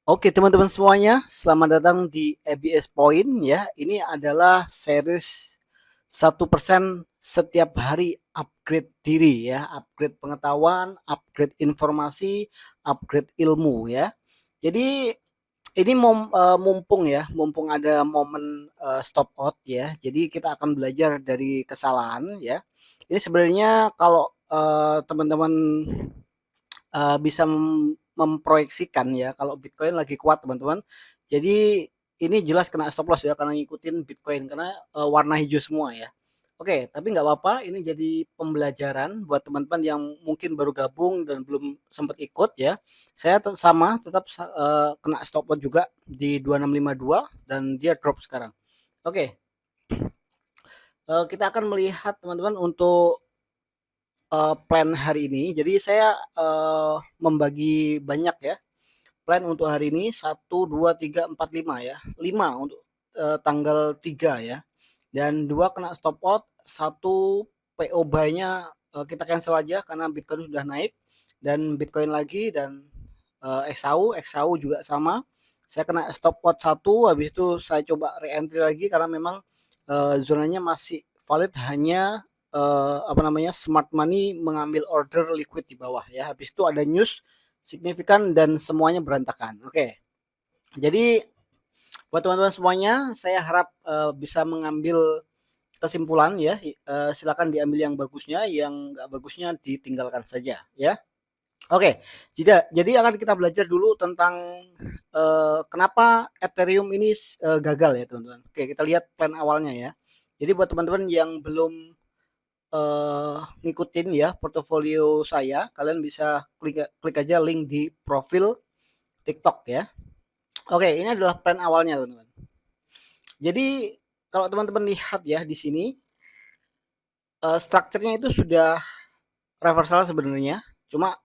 Oke teman-teman semuanya, selamat datang di EBS Point ya. Ini adalah series 1% setiap hari upgrade diri ya, upgrade pengetahuan, upgrade informasi, upgrade ilmu ya. Jadi ini mumpung ya, mumpung ada momen stop out ya. Jadi kita akan belajar dari kesalahan ya. Ini sebenarnya kalau teman-teman bisa memproyeksikan ya kalau Bitcoin lagi kuat teman-teman. Jadi ini jelas kena stop loss ya karena ngikutin Bitcoin karena warna hijau semua ya. Oke, tapi nggak apa-apa. Ini jadi pembelajaran buat teman-teman yang mungkin baru gabung dan belum sempat ikut ya. Saya tetap kena stop loss juga di 2652 dan dia drop sekarang. Oke, kita akan melihat teman-teman untuk plan hari ini. Jadi saya membagi banyak ya plan untuk hari ini 1, 2, 3, 4, 5 ya. 5 untuk tanggal 3 ya. Dan 2 kena stop out, 1 PO buy-nya kita cancel aja karena Bitcoin sudah naik dan Bitcoin lagi dan XAU juga sama. Saya kena stop out 1, habis itu saya coba re-entry lagi karena memang zonanya masih valid hanya apa namanya smart money mengambil order liquid di bawah ya. Habis itu ada news signifikan dan semuanya berantakan. Oke. Jadi buat teman-teman semuanya, saya harap bisa mengambil kesimpulan ya. Silakan diambil yang bagusnya, yang nggak bagusnya ditinggalkan saja ya. Oke, jadi akan kita belajar dulu tentang kenapa Ethereum ini gagal ya teman-teman. Oke, kita lihat plan awalnya ya. Jadi buat teman-teman yang belum ngikutin ya portofolio saya, kalian bisa klik aja link di profil TikTok ya. Oke, ini adalah plan awalnya teman-teman. Jadi kalau teman-teman lihat ya di sini strukturnya itu sudah reversal sebenarnya, cuma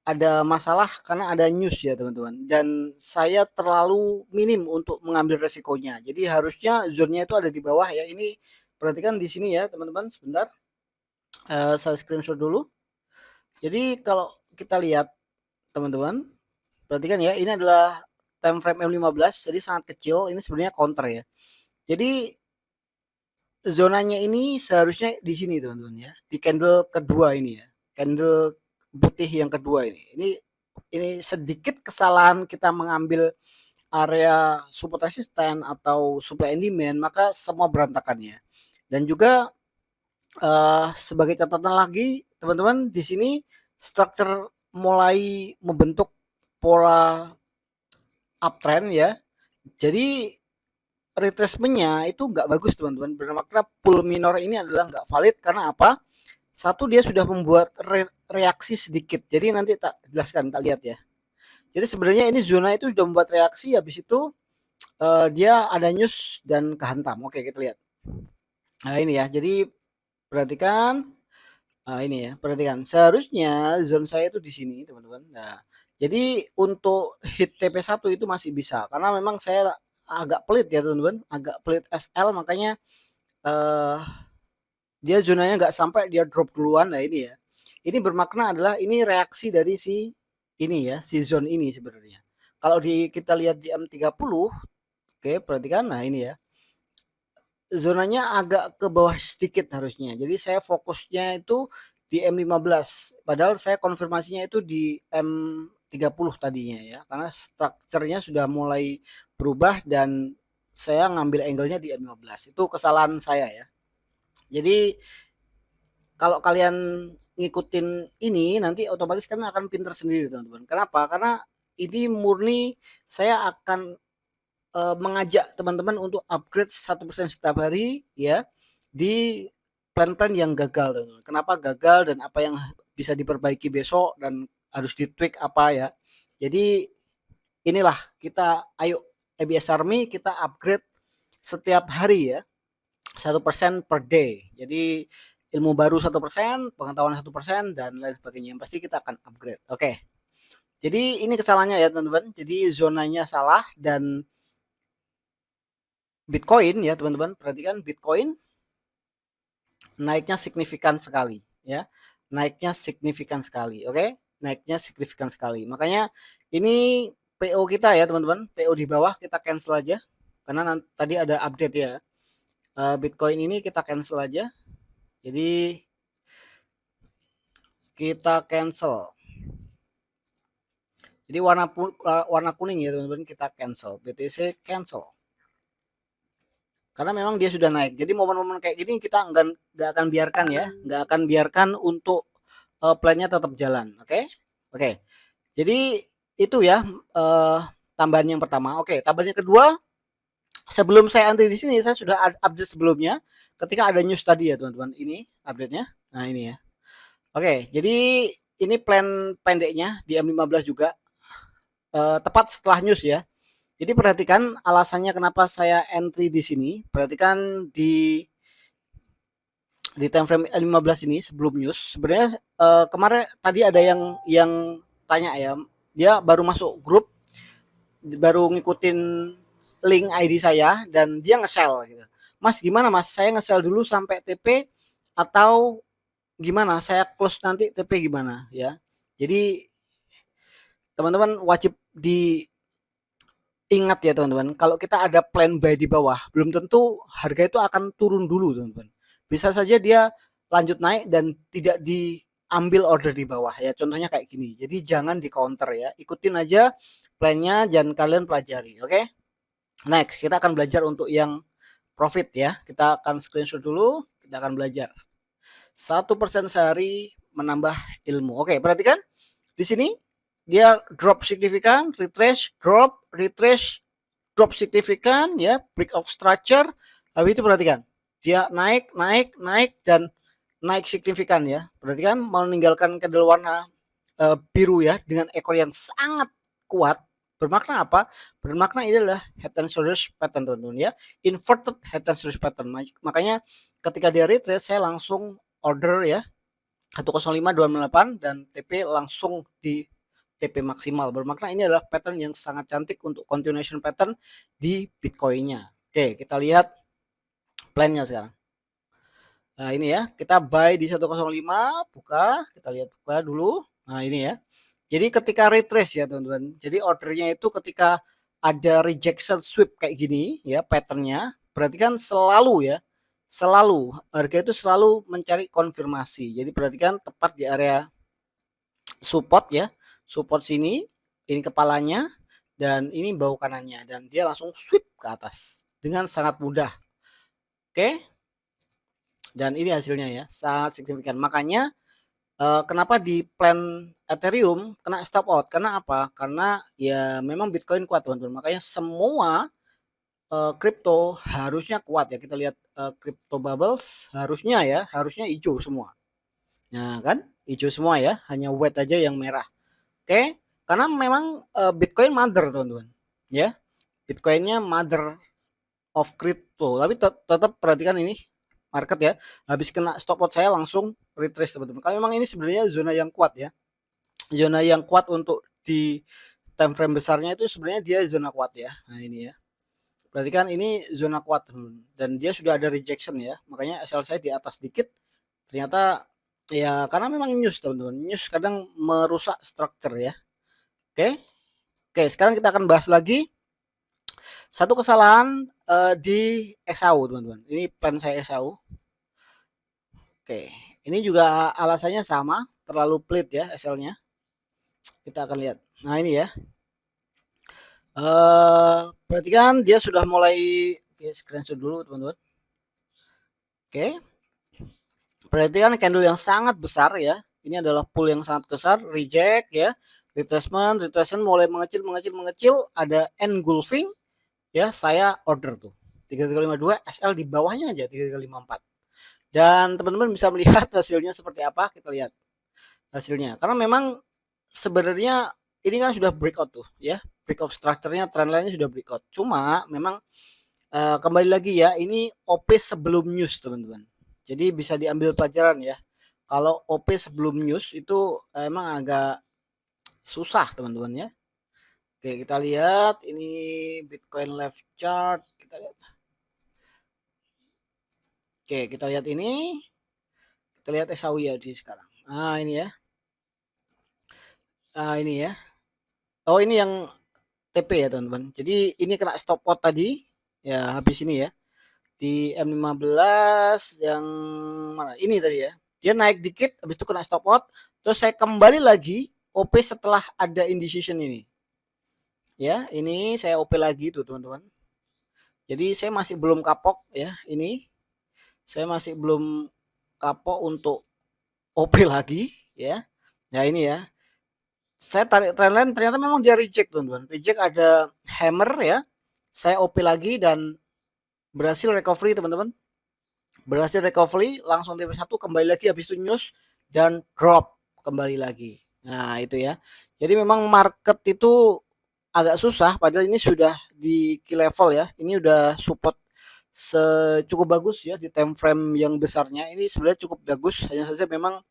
ada masalah karena ada news ya teman-teman. Dan saya terlalu minim untuk mengambil resikonya. Jadi harusnya zone-nya itu ada di bawah ya. Ini perhatikan di sini ya teman-teman. Sebentar, saya screenshot dulu. Jadi kalau kita lihat teman-teman, perhatikan ya, ini adalah time frame M15, jadi sangat kecil. Ini sebenarnya counter ya. Jadi zonanya ini seharusnya di sini teman-teman ya, di candle kedua ini ya, candle putih yang kedua ini. Ini sedikit kesalahan kita mengambil area support resisten atau supply and demand, maka semua berantakan ya. Dan juga sebagai catatan lagi teman-teman, di sini structure mulai membentuk pola uptrend ya. Jadi retracement-nya itu nggak bagus teman-teman. Bermakna pull minor ini adalah nggak valid karena apa? Satu, dia sudah membuat reaksi sedikit. Jadi nanti tak jelaskan, tak lihat ya. Jadi sebenarnya ini zona itu sudah membuat reaksi, habis itu dia ada news dan kehantam. Oke, kita lihat. Nah ini ya, jadi perhatikan. Nah ini ya, perhatikan. Seharusnya zone saya itu di sini teman-teman. Nah, jadi untuk hit TP1 itu masih bisa karena memang saya agak pelit ya teman-teman, agak pelit SL, makanya eh dia zonanya nggak sampai dia drop duluan. Nah ini ya, ini bermakna adalah ini reaksi dari si ini ya, si zone ini sebenarnya. Kalau kita lihat di M30, oke perhatikan, nah ini ya, zonanya agak ke bawah sedikit harusnya. Jadi saya fokusnya itu di M15. Padahal saya konfirmasinya itu di M30 tadinya ya. Karena strukturnya sudah mulai berubah dan saya ngambil angle-nya di M15. Itu kesalahan saya ya. Jadi kalau kalian ngikutin ini nanti otomatis kan akan pinter sendiri teman-teman. Kenapa? Karena ini murni saya akan mengajak teman-teman untuk upgrade 1% setiap hari ya di plan-plan yang gagal teman-teman. Kenapa gagal dan apa yang bisa diperbaiki besok dan harus ditweak apa ya. Jadi inilah kita, ayo EBS Army kita upgrade setiap hari ya, 1% per day. Jadi ilmu baru 1%, pengetahuan 1% dan lain sebagainya. Yang pasti kita akan upgrade. Oke. Jadi ini kesalahannya ya teman-teman. Jadi zonanya salah dan Bitcoin ya teman-teman, perhatikan Bitcoin naiknya signifikan sekali ya. Naiknya signifikan sekali, oke? Naiknya signifikan sekali. Makanya ini PO kita ya teman-teman, PO di bawah kita cancel aja karena tadi ada update ya. Bitcoin ini kita cancel aja. Jadi kita cancel. Jadi warna kuning ya teman-teman, kita cancel. BTC cancel. Karena memang dia sudah naik. Jadi momen-momen kayak gini kita nggak akan biarkan ya, nggak akan biarkan untuk plannya tetap jalan. Oke? Oke. Jadi itu ya tambahan yang pertama. Oke, tambahan yang kedua, sebelum saya antri di sini saya sudah update sebelumnya ketika ada news tadi ya teman-teman. Ini update-nya. Nah, ini ya. Oke, jadi ini plan pendeknya di M15 juga tepat setelah news ya. Jadi perhatikan alasannya kenapa saya entry di sini. Perhatikan di time frame 15 ini sebelum news. Sebenarnya kemarin tadi ada yang tanya ya, dia baru masuk grup, baru ngikutin link ID saya dan dia nge-sell gitu. Mas gimana Mas? Saya nge-sell dulu sampai TP atau gimana? Saya close nanti TP gimana ya? Jadi teman-teman wajib ingat ya teman-teman, kalau kita ada plan buy di bawah, belum tentu harga itu akan turun dulu teman-teman. Bisa saja dia lanjut naik dan tidak diambil order di bawah ya. Contohnya kayak gini. Jadi jangan di counter ya. Ikutin aja plannya dan kalian pelajari. Oke? Next, kita akan belajar untuk yang profit ya. Kita akan screenshot dulu. Kita akan belajar. 1% sehari menambah ilmu. Oke, perhatikan. Di sini dia drop signifikan, retrace, drop signifikan ya, break of structure. Habis itu perhatikan, dia naik dan naik signifikan ya. Perhatikan meninggalkan candle warna biru ya dengan ekor yang sangat kuat. Bermakna apa? Bermakna ini adalah head and shoulders pattern teman-teman ya. Inverted head and shoulders pattern. Makanya ketika dia retrace saya langsung order ya 105.28 dan TP langsung di TP maksimal. Bermakna ini adalah pattern yang sangat cantik untuk continuation pattern di Bitcoin-nya. Oke, kita lihat plan-nya sekarang. Nah, ini ya, kita buy di 105, buka, kita lihat buka dulu. Nah, ini ya. Jadi ketika retrace ya, teman-teman. Jadi ordernya itu ketika ada rejection sweep kayak gini ya, patternnya, perhatikan selalu ya, selalu harga itu selalu mencari konfirmasi. Jadi perhatikan tepat di area support ya, support sini, ini kepalanya dan ini bahu kanannya dan dia langsung sweep ke atas dengan sangat mudah. Oke, dan ini hasilnya ya, sangat signifikan. Makanya kenapa di plan Ethereum kena stop out? Karena apa? Karena ya memang Bitcoin kuat teman-teman. Makanya semua kripto harusnya kuat ya. Kita lihat crypto bubbles harusnya ya, harusnya hijau semua. Nah kan, hijau semua ya, hanya white aja yang merah. Oke, karena memang Bitcoin mother teman-teman. Ya, Bitcoinnya mother of crypto. Tapi tetap perhatikan ini market ya. Habis kena stop out saya langsung retrace teman-teman. Kalau memang ini sebenarnya zona yang kuat ya. Zona yang kuat untuk di time frame besarnya itu sebenarnya dia zona kuat ya. Nah, ini ya. Perhatikan ini zona kuat dan dia sudah ada rejection ya. Makanya SL saya di atas dikit. Ternyata ya karena memang news teman-teman. News kadang merusak structure ya. Oke. Oke, sekarang kita akan bahas lagi satu kesalahan di XAU teman-teman. Ini plan saya XAU. Oke, ini juga alasannya sama, terlalu pelit ya SL-nya. Kita akan lihat. Nah ini ya. Perhatikan dia sudah mulai. Oke, screenshot dulu teman-teman. Oke. Perhatikan candle yang sangat besar ya. Ini adalah pull yang sangat besar, reject ya. Retracement mulai mengecil, ada engulfing ya, saya order tuh 3352 SL di bawahnya aja 3354 dan teman-teman bisa melihat hasilnya seperti apa. Kita lihat hasilnya karena memang sebenarnya ini kan sudah breakout tuh ya, breakout structure-nya, trendline-nya sudah breakout, cuma memang kembali lagi ya, ini OP sebelum news teman-teman, jadi bisa diambil pelajaran ya. Kalau OP sebelum news itu emang agak susah teman-teman ya. Oke, kita lihat ini Bitcoin left chart. Kita lihat. Oke, kita lihat ini. Kita lihat SAUI di sekarang. Nah, ini ya. Nah, ini ya. Oh, ini yang TP ya teman-teman. Jadi ini kena stop out tadi ya, habis ini ya di M15 yang mana ini tadi ya, dia naik dikit habis itu kena stop out, terus saya kembali lagi OP setelah ada indecision ini ya. Ini saya OP lagi tuh teman-teman, jadi saya masih belum kapok ya, ini saya masih belum kapok untuk OP lagi ya. Nah ini ya, saya tarik trendline ternyata memang dia reject teman-teman, reject ada hammer ya. Saya OP lagi dan berhasil recovery teman-teman, berhasil recovery langsung TP1 kembali lagi, habis itu news dan drop kembali lagi. Nah itu ya, jadi memang market itu agak susah padahal ini sudah di key level ya, ini udah support cukup bagus ya di time frame yang besarnya, ini sebenarnya cukup bagus, hanya saja memang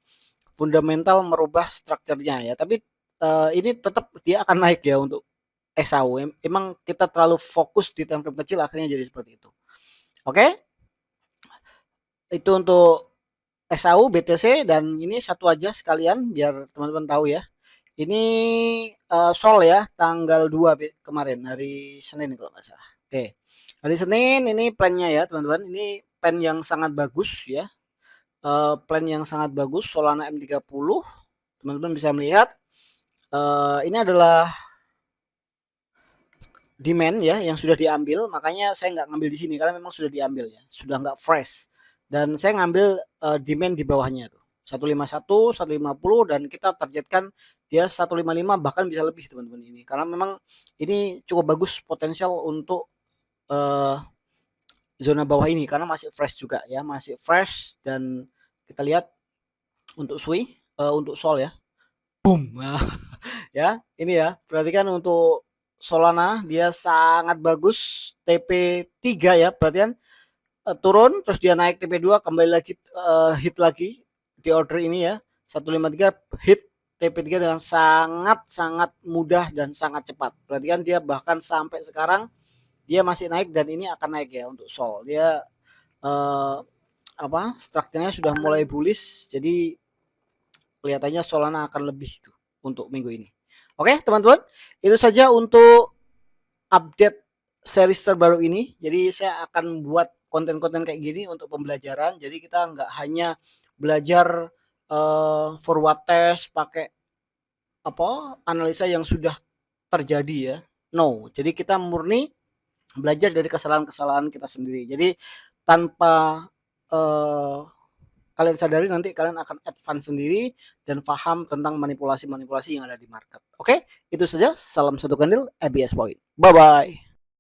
fundamental merubah strukturnya ya, tapi ini tetap dia akan naik ya untuk SAU. Emang kita terlalu fokus di time frame kecil akhirnya jadi seperti itu. Oke, itu untuk SAU, BTC, dan ini satu aja sekalian biar teman-teman tahu ya. Ini Sol ya, tanggal 2 kemarin, hari Senin kalau nggak salah. Oke, hari Senin ini plannya ya teman-teman, ini plan yang sangat bagus ya. Plan yang sangat bagus, Solana M30. Teman-teman bisa melihat ini adalah demand ya yang sudah diambil, makanya saya nggak ngambil di sini karena memang sudah diambil ya, sudah nggak fresh. Dan saya ngambil demand di bawahnya tuh 151, 150, dan kita targetkan dia 155 bahkan bisa lebih teman-teman ini, karena memang ini cukup bagus potensial untuk zona bawah ini karena masih fresh juga ya, masih fresh. Dan kita lihat untuk SWI, untuk Sol ya, boom. Ya ini ya, perhatikan untuk Solana dia sangat bagus, TP3 ya, perhatikan turun terus dia naik TP2 kembali lagi hit lagi di order ini ya, 153 hit TP3 dengan sangat mudah dan sangat cepat. Perhatikan dia bahkan sampai sekarang dia masih naik dan ini akan naik ya untuk Sol. Dia strukturnya sudah mulai bullish, jadi kelihatannya Solana akan lebih itu untuk minggu ini. Oke teman-teman, itu saja untuk update series terbaru ini. Jadi saya akan buat konten-konten kayak gini untuk pembelajaran. Jadi kita nggak hanya belajar forward test pakai analisa yang sudah terjadi ya. No, jadi kita murni belajar dari kesalahan-kesalahan kita sendiri. Jadi tanpa kalian sadari nanti kalian akan advance sendiri dan paham tentang manipulasi-manipulasi yang ada di market. Oke, itu saja. Salam satu kandil, ABS Point. Bye-bye.